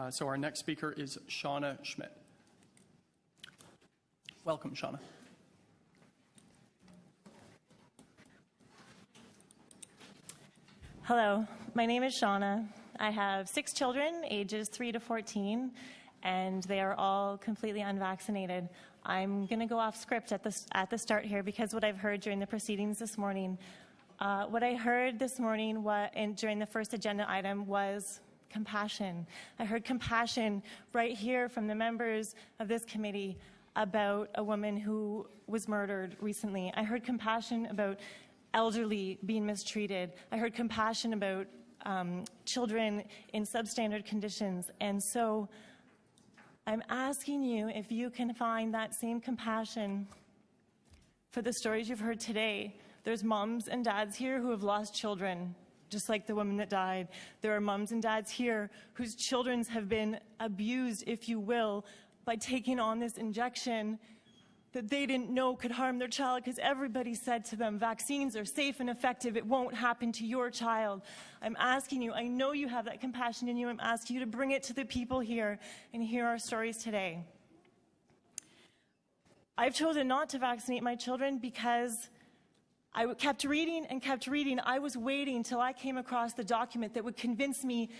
So our next speaker is Seanna Schmidt. Welcome, Seanna. Hello, my name is Seanna. I have 6 children, ages 3 to 14, and they are all completely unvaccinated. I'm going to go off script at the start here because what I've heard during the proceedings this morning, what I heard this morning during the first agenda item was compassion. I heard compassion right here from the members of this committee about a woman who was murdered recently. I heard compassion about elderly being mistreated. I heard compassion about children in substandard conditions. And so I'm asking you if you can find that same compassion for the stories you've heard today. There's moms and dads here who have lost children, just like the woman that died. There are moms and dads here whose children have been abused, if you will, by taking on this injection that they didn't know could harm their child because everybody said to them, vaccines are safe and effective, it won't happen to your child. I'm asking you, I know you have that compassion in you, I'm asking you to bring it to the people here and hear our stories today. I've chosen not to vaccinate my children because I kept reading and kept reading. I was waiting till I came across the document that would convince me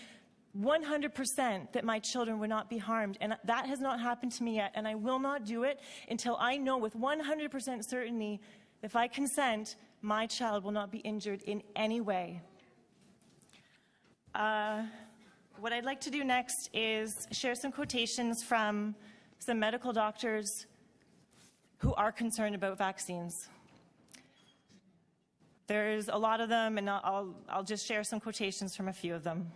100% that my children would not be harmed, and that has not happened to me yet, and I will not do it until I know with 100% certainty that if I consent, my child will not be injured in any way. What I'd like to do next is share some quotations from some medical doctors who are concerned about vaccines. There's a lot of them, and I'll just share some quotations from a few of them.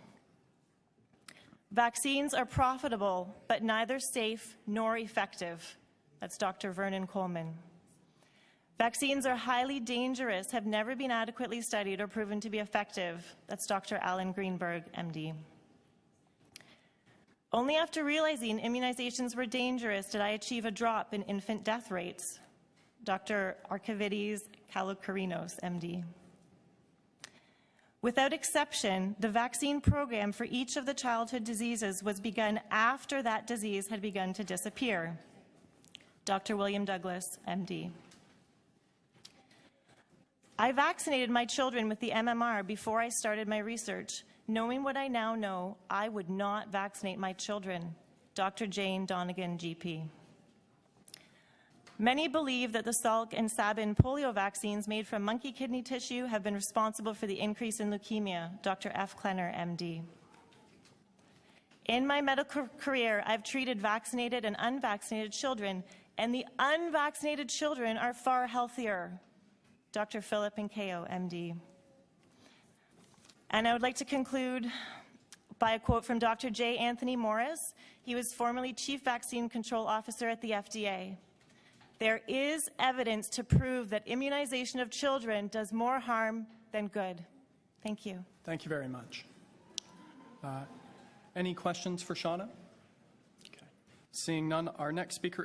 Vaccines are profitable, but neither safe nor effective. That's Dr. Vernon Coleman. Vaccines are highly dangerous, have never been adequately studied or proven to be effective. That's Dr. Alan Greenberg, MD. Only after realizing immunizations were dangerous did I achieve a drop in infant death rates. Dr. Archivides Kalokarinos, MD. Without exception, the vaccine program for each of the childhood diseases was begun after that disease had begun to disappear. Dr. William Douglas, MD. I vaccinated my children with the MMR before I started my research. Knowing what I now know, I would not vaccinate my children. Dr. Jane Donegan, GP. Many believe that the Salk and Sabin polio vaccines made from monkey kidney tissue have been responsible for the increase in leukemia. Dr. F. Klenner, MD. In my medical career, I've treated vaccinated and unvaccinated children, and the unvaccinated children are far healthier. Dr. Philip Nkeo, MD. And I would like to conclude by a quote from Dr. J. Anthony Morris. He was formerly Chief Vaccine Control Officer at the FDA. There is evidence to prove that immunization of children does more harm than good. Thank you. Thank you very much. Any questions for Seanna? Okay. Seeing none, our next speaker